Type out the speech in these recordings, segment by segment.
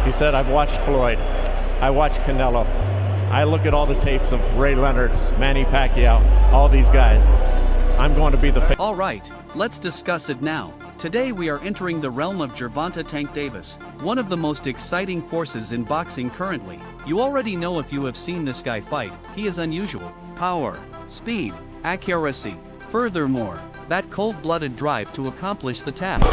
You said I've watched Floyd. I watched Canelo. I look at all the tapes of Ray Leonard, Manny Pacquiao, all these guys. I'm going to be the All right, let's discuss it now. Today we are entering the realm of Gervonta Tank Davis, one of the most exciting forces in boxing currently. You already know if you have seen this guy fight, he is unusual. Power, speed, accuracy. Furthermore, that cold-blooded drive to accomplish the task.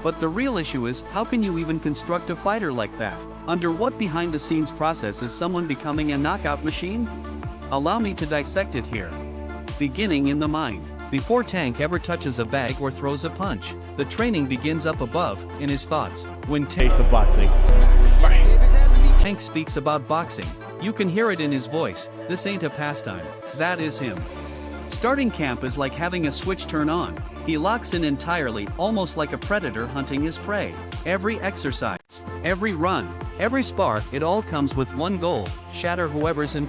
But the real issue is, how can you even construct a fighter like that? Under what behind-the-scenes process is someone becoming a knockout machine? Allow me to dissect it here. Beginning in the mind. Before Tank ever touches a bag or throws a punch, the training begins up above, in his thoughts. When pace of boxing. Tank speaks about boxing, you can hear it in his voice. This ain't a pastime, that is him. Starting camp is like having a switch turn on. He locks in entirely, almost like a predator hunting his prey. Every exercise, every run, every spar, it all comes with one goal: shatter whoever's in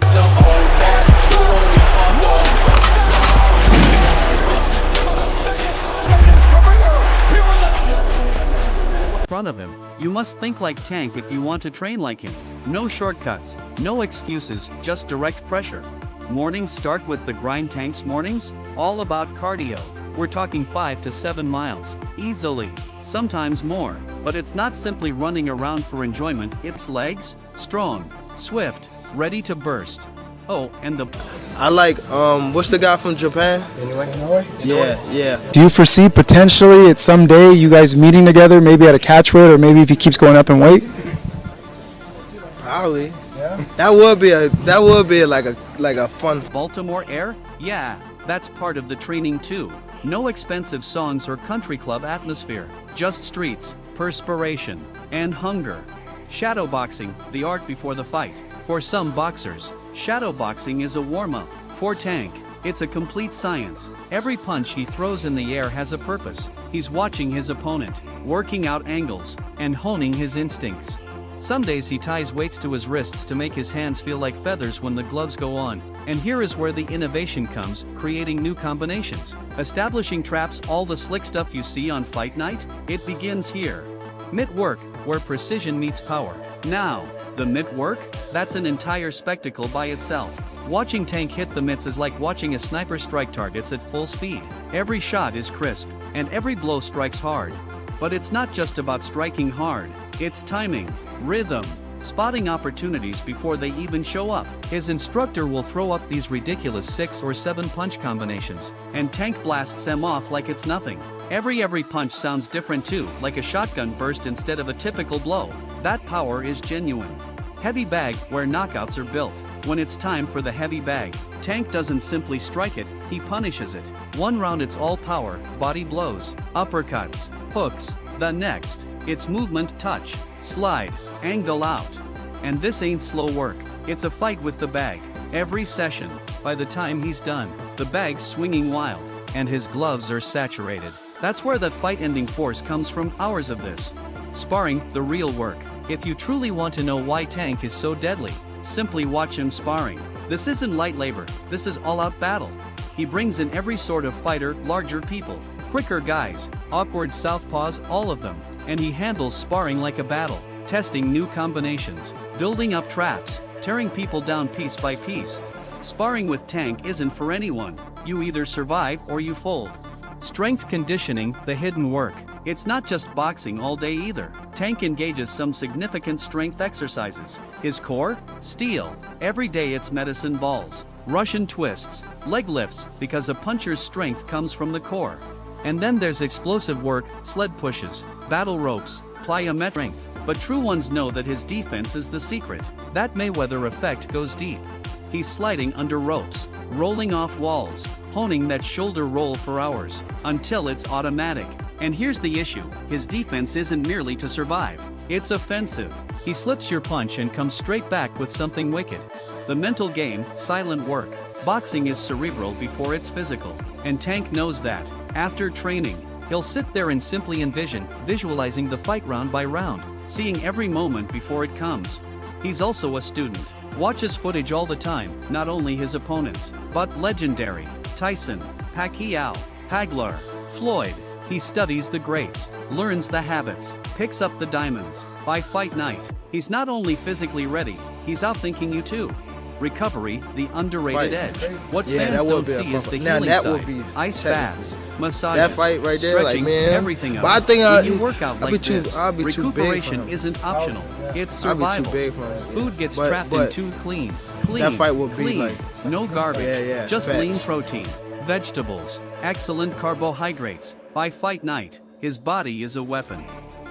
front of him. You must think like Tank if you want to train like him. No shortcuts, no excuses, just direct pressure. Mornings start with the grind. Tank's mornings? All about cardio. We're talking 5 to 7 miles, easily, sometimes more. But it's not simply running around for enjoyment, it's legs, strong, swift, ready to burst. Oh, and the... I like, what's the guy from Japan? Anyway? Yeah. Do you foresee potentially at some day you guys meeting together, maybe at a catch weight, or maybe if he keeps going up in weight? Probably. Yeah. That would be like a fun. Baltimore Air? Yeah, that's part of the training too. No expensive songs or country club atmosphere, just streets, perspiration, and hunger. Shadowboxing, the art before the fight. For some boxers, shadowboxing is a warm-up. For Tank, it's a complete science. Every punch he throws in the air has a purpose. He's watching his opponent, working out angles, and honing his instincts. Some days he ties weights to his wrists to make his hands feel like feathers when the gloves go on. And here is where the innovation comes, creating new combinations. Establishing traps, all the slick stuff you see on fight night, it begins here. Mitt work, where precision meets power. Now, the mitt work? That's an entire spectacle by itself. Watching Tank hit the mitts is like watching a sniper strike targets at full speed. Every shot is crisp, and every blow strikes hard. But it's not just about striking hard, it's timing, rhythm, spotting opportunities before they even show up. His instructor will throw up these ridiculous 6 or 7 punch combinations, and Tank blasts them off like it's nothing. Every punch sounds different too, like a shotgun burst instead of a typical blow. That power is genuine. Heavy bag, where knockouts are built. When it's time for the heavy bag, Tank doesn't simply strike it, he punishes it. One round it's all power, body blows, uppercuts, hooks. The next, it's movement, touch, slide, angle out. And this ain't slow work, it's a fight with the bag. Every session, by the time he's done, the bag's swinging wild, and his gloves are saturated. That's where that fight-ending force comes from, hours of this. Sparring, the real work. If you truly want to know why Tank is so deadly, simply watch him sparring. This isn't light labor, this is all-out battle. He brings in every sort of fighter, larger people, quicker guys, awkward southpaws, all of them, and he handles sparring like a battle, testing new combinations, building up traps, tearing people down piece by piece. Sparring with Tank isn't for anyone. You either survive or you fold. Strength conditioning, the hidden work. It's not just boxing all day either. Tank engages some significant strength exercises. His core? Steel. Every day it's medicine balls, Russian twists, leg lifts, because a puncher's strength comes from the core. And then there's explosive work, sled pushes, battle ropes, plyometric strength. But true ones know that his defense is the secret. That Mayweather effect goes deep. He's sliding under ropes, rolling off walls, honing that shoulder roll for hours, until it's automatic. And here's the issue, his defense isn't merely to survive, it's offensive. He slips your punch and comes straight back with something wicked. The mental game, silent work. Boxing is cerebral before it's physical, and Tank knows that. After training, he'll sit there and simply visualizing the fight round by round, seeing every moment before it comes. He's also a student, watches footage all the time, not only his opponents, but legendary, Tyson, Pacquiao, Hagler, Floyd, He studies the greats, learns the habits, picks up the diamonds. By fight night, he's not only physically ready, he's outthinking you too. Recovery, the underrated Fight. edge. What Yeah, fans that would don't be a see is fun the fight. Now, healing that side. would be Ice technical. baths, massages, That fight right there, like, stretching, man. everything else. But I think when you work out I'd like be too- this, I'd be too big for recuperation him. isn't optional. It's I'd be too survival. big for him. Food gets But- trapped in but too clean. that fight would be clean. like- No garbage. Yeah, just facts. lean protein, vegetables, excellent carbohydrates. By fight night, his body is a weapon.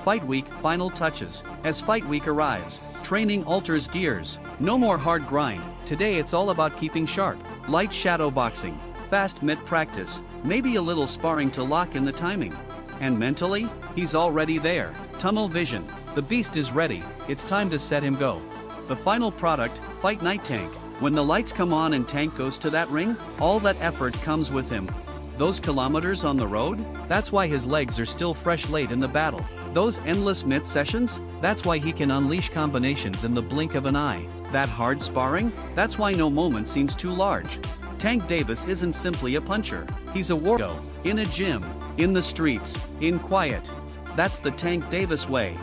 Fight week, final touches. As fight week arrives, training alters gears. No more hard grind. Today it's all about keeping sharp. Light shadow boxing, fast mitt practice, maybe a little sparring to lock in the timing. And mentally, he's already there. Tunnel vision. The beast is ready. It's time to set him go. The final product, Fight Night Tank. When the lights come on and Tank goes to that ring, all that effort comes with him. Those kilometers on the road, that's why his legs are still fresh late in the battle. Those endless mitt sessions, that's why he can unleash combinations in the blink of an eye. That hard sparring, that's why no moment seems too large. Tank Davis isn't simply a puncher, he's a warrior. In a gym, in the streets, in quiet. That's the Tank Davis way.